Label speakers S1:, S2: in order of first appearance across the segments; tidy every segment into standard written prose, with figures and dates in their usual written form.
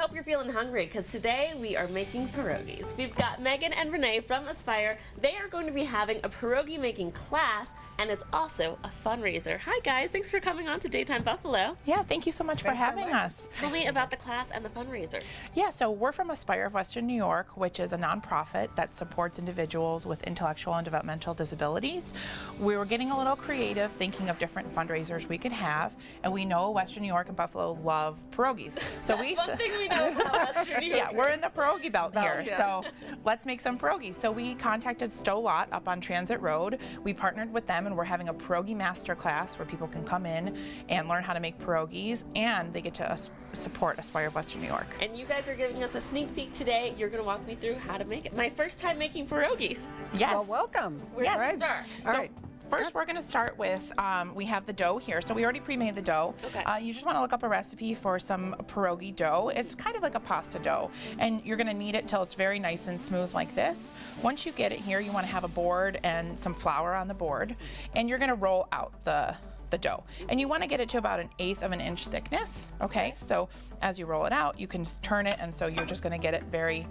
S1: hope you're feeling hungry because today we are making pierogies. We've got Megan and Renee from Aspire. They are going to be having a pierogi making class, and it's also a fundraiser. Hi guys, thanks for coming on to Daytime Buffalo.
S2: Yeah, thank you so much for having us.
S1: Tell me about the class and the fundraiser.
S2: Yeah, so we're from Aspire of Western New York, which is a nonprofit that supports individuals with intellectual and developmental disabilities. We were getting a little creative, thinking of different fundraisers we could have, and we know Western New York and Buffalo love pierogies. So
S1: That's one thing we know about Western New York.
S2: Yeah, we're in the pierogi belt here, so let's make some pierogies. So we contacted Stowe Lot up on Transit Road. We partnered with them, and we're having a pierogi master class where people can come in and learn how to make pierogies, and they get to support Aspire of Western New York.
S1: And you guys are giving us a sneak peek today. You're going to walk me through how to make it. My first time making pierogies.
S2: Yes.
S3: Well, welcome.
S1: Where do we start?
S2: All right. First, we're going to start with, we have the dough here. So we already pre-made the dough.
S1: Okay.
S2: You just want to look up a recipe for some pierogi dough. It's kind of like a pasta dough, and you're going to knead it till it's very nice and smooth like this. Once you get it here, you want to have a board and some flour on the board, and you're going to roll out the dough. And you want to get it to about 1/8 of an inch thickness, okay? So as you roll it out, you can turn it, and so you're just going to get it very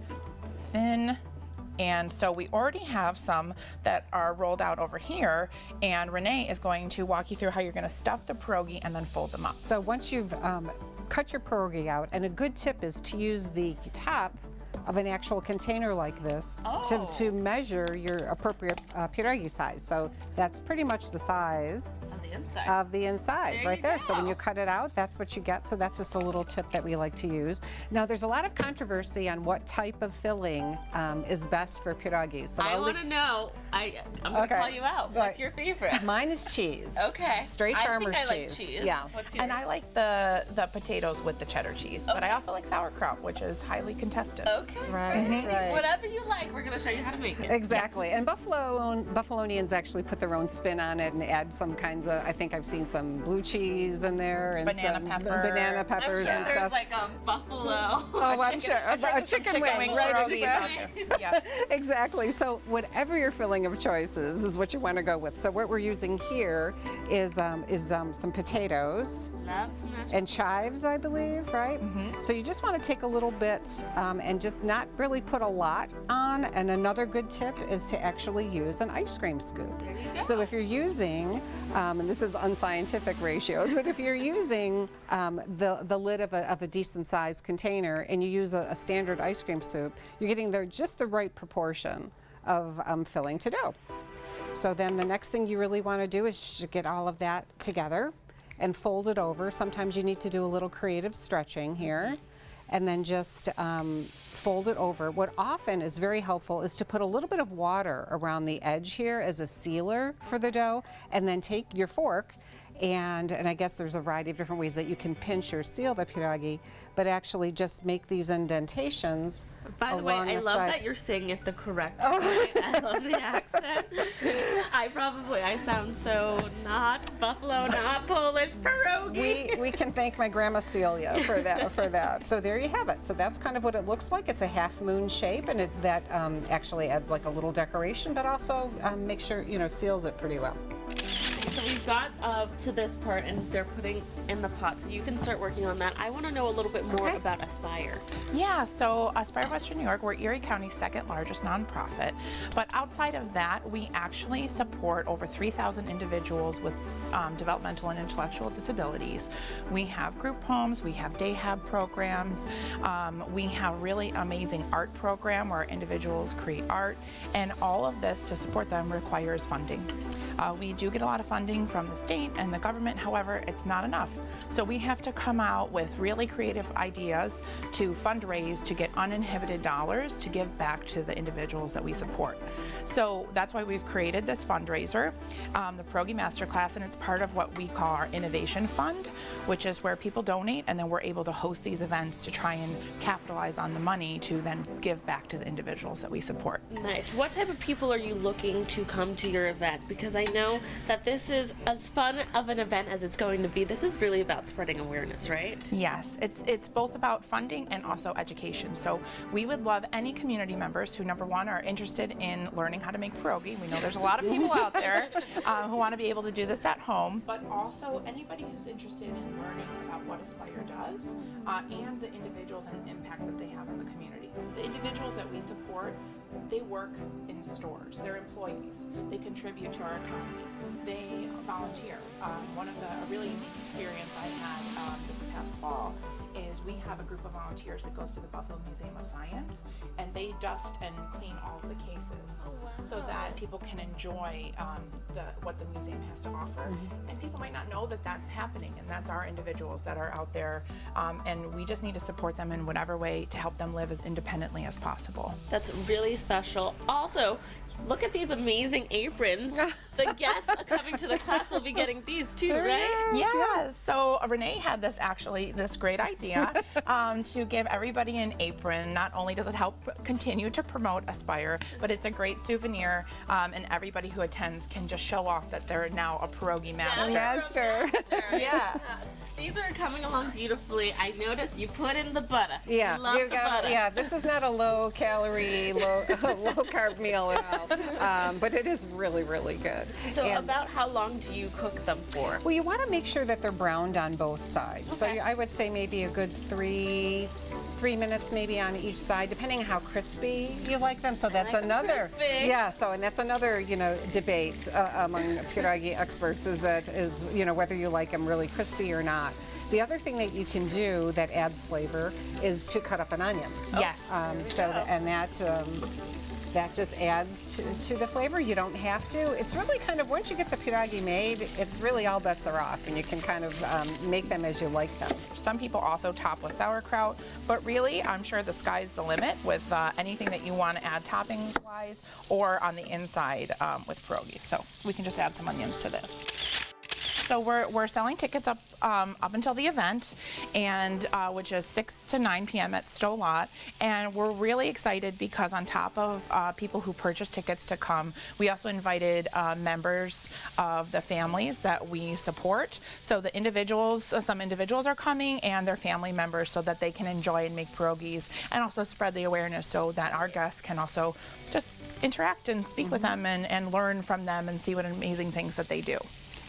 S2: thin. And so we already have some that are rolled out over here, and Renee is going to walk you through how you're going to stuff the pierogi and then fold them up.
S3: So once you've cut your pierogi out, and a good tip is to use the top of an actual container like this to measure your appropriate pierogi size. So that's pretty much the size of the inside right there. So when you cut it out, that's what you get. So that's just a little tip that we like to use. Now there's a lot of controversy on what type of filling is best for pierogies. So
S1: I want to know. I'm going to call you out. What's your favorite?
S3: Mine is cheese.
S1: Okay.
S3: Straight farmer's
S1: cheese.
S3: cheese.
S1: Like cheese.
S3: Yeah.
S1: What's yours?
S2: And I like the potatoes with the cheddar cheese, but I also like sauerkraut, which is highly contested.
S1: Okay.
S3: Right.
S1: Whatever you like, we're going to show you how to make it.
S3: Exactly. And Buffalonians actually put their own spin on it and add some kinds of, I think I've seen some blue cheese in there and
S2: banana
S3: peppers and stuff.
S1: There's like a buffalo.
S3: Oh, I'm sure. A chicken wing, right?
S2: Yeah.
S3: Exactly. So whatever your filling of choice is what you want to go with. So what we're using here is some potatoes.
S1: Love some mashed
S3: and chives, I believe, right?
S2: Mm-hmm.
S3: So you just want to take a little bit and just not really put a lot on. And another good tip is to actually use an ice cream scoop.
S1: There you go.
S3: So if you're using, and this is unscientific ratios, but if you're using the lid of a decent sized container and you use a standard ice cream scoop, you're getting just the right proportion of filling to dough. So then the next thing you really want to do is to get all of that together and fold it over. Sometimes you need to do a little creative stretching here, and then just fold it over. What often is very helpful is to put a little bit of water around the edge here as a sealer for the dough, and then take your fork and I guess there's a variety of different ways that you can pinch or seal the pierogi, but actually just make these indentations.
S1: By the way, I love that you're saying it the correct way. I love the accent. I sound so not Buffalo, not Polish, pierogi.
S3: We can thank my grandma Celia for that. So there you have it. So that's kind of what it looks like. It's a half moon shape, and that actually adds like a little decoration, but also makes sure, seals it pretty well.
S1: So we've got to this part, and they're putting in the pot, so you can start working on that. I want to know a little bit more about Aspire.
S2: Yeah, so Aspire Western New York, we're Erie County's second largest nonprofit, but outside of that, we actually support over 3,000 individuals with developmental and intellectual disabilities. We have group homes, we have day hab programs, we have really amazing art program where individuals create art, and all of this to support them requires funding. We do get a lot of funding from the state and the government, however, it's not enough. So we have to come out with really creative ideas to fundraise to get uninhibited dollars to give back to the individuals that we support. So that's why we've created this fundraiser, the Pierogi Masterclass, and it's part of what we call our Innovation Fund, which is where people donate and then we're able to host these events to try and capitalize on the money to then give back to the individuals that we support.
S1: Nice. What type of people are you looking to come to your event? Because I I know that this is as fun of an event as it's going to be. This is really about spreading awareness, right?
S2: Yes, it's both about funding and also education. So we would love any community members who, number one, are interested in learning how to make pierogi. We know there's a lot of people out there who want to be able to do this at home, but also anybody who's interested in learning about what Aspire does and the individuals and impact that they have in the community. The individuals that we support, they work in stores, they're employees, they contribute to our economy, they volunteer. One of a really unique experience I had this past fall is we have a group of volunteers that goes to the Buffalo Museum of Science, and they dust and clean all of the cases so that people can enjoy what the museum has to offer. And people might not know that that's happening, and that's our individuals that are out there, and we just need to support them in whatever way to help them live as independently as possible.
S1: That's really special. Also, look at these amazing aprons. The guests coming to the class will be getting these too, right?
S2: Yeah. So Renee had this great idea to give everybody an apron. Not only does it help continue to promote Aspire, but it's a great souvenir, and everybody who attends can just show off that they're now a pierogi master. Yeah.
S1: These are coming along beautifully. I noticed you put in the butter.
S3: Yeah,
S1: Love the butter.
S3: yeah. This is not a low-calorie, low-carb meal at all, but it is really, really good.
S1: So, about how long do you cook them for?
S3: Well, you want to make sure that they're browned on both sides.
S1: Okay.
S3: So I would say maybe a good three minutes maybe on each side, depending on how crispy you like them. So that's another, yeah. So and that's another debate among pierogi experts is whether you like them really crispy or not. The other thing that you can do that adds flavor is to cut up an onion.
S2: Yes.
S3: That just adds to the flavor. You don't have to. It's really kind of, once you get the pierogi made, it's really all bets are off, and you can kind of make them as you like them.
S2: Some people also top with sauerkraut, but really, I'm sure the sky's the limit with anything that you want to add toppings-wise or on the inside with pierogies. So we can just add some onions to this. So we're selling tickets up until the event, and which is 6 to 9 p.m. at Stowe Lot. And we're really excited because on top of people who purchase tickets to come, we also invited members of the families that we support. So the individuals, some individuals are coming and their family members so that they can enjoy and make pierogies and also spread the awareness so that our guests can also just interact and speak with them and learn from them and see what amazing things that they do.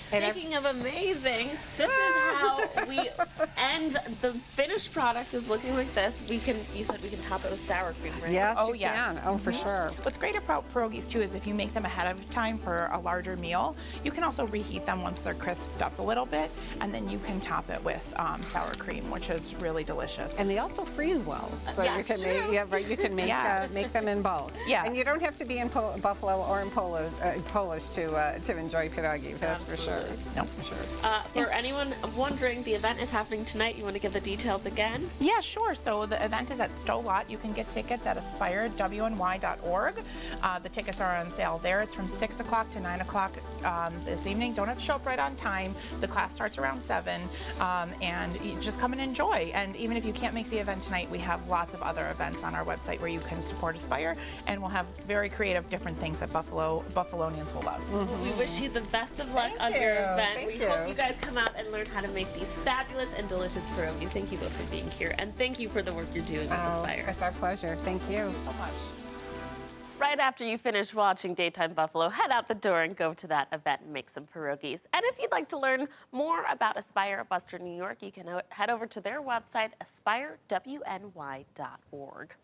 S1: Speaking of amazing, this is how we end. The finished product is looking like this. You said we can top it with sour cream, right?
S3: Yes, you can. Oh, for sure.
S2: What's great about pierogies too is if you make them ahead of time for a larger meal, you can also reheat them once they're crisped up a little bit, and then you can top it with sour cream, which is really delicious.
S3: And they also freeze well, so you can make them in bulk.
S2: Yeah.
S3: And you don't have to be in Buffalo or in Polish to enjoy pierogi. That's for sure.
S2: No, for sure.
S1: For anyone wondering, the event is happening tonight. You want to give the details again?
S2: Yeah, sure. So the event is at Stowe Lot. You can get tickets at aspirewny.org. The tickets are on sale there. It's from 6 o'clock to 9 o'clock this evening. Don't have to show up right on time. The class starts around 7, and you just come and enjoy. And even if you can't make the event tonight, we have lots of other events on our website where you can support Aspire, and we'll have very creative different things that Buffalonians will love.
S1: Mm-hmm. We wish you the best of luck on your event. We hope you guys come out and learn how to make these fabulous and delicious pierogies. Thank you both for being here, and thank you for the work you're doing with Aspire.
S3: It's our pleasure. Thank you.
S2: Thank you so much.
S1: Right after you finish watching Daytime Buffalo, head out the door and go to that event and make some pierogies. And if you'd like to learn more about Aspire of Western New York, you can head over to their website, aspirewny.org.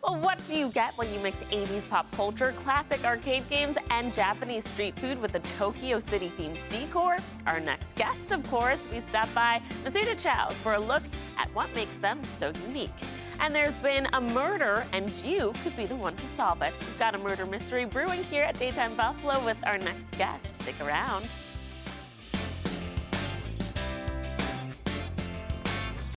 S1: Well, what do you get when you mix 80s pop culture, classic arcade games, and Japanese street food with a Tokyo City-themed decor? Our next guest, of course, we stop by Masuda Chow's for a look at what makes them so unique. And there's been a murder, and you could be the one to solve it. We've got a murder mystery brewing here at Daytime Buffalo with our next guest. Stick around.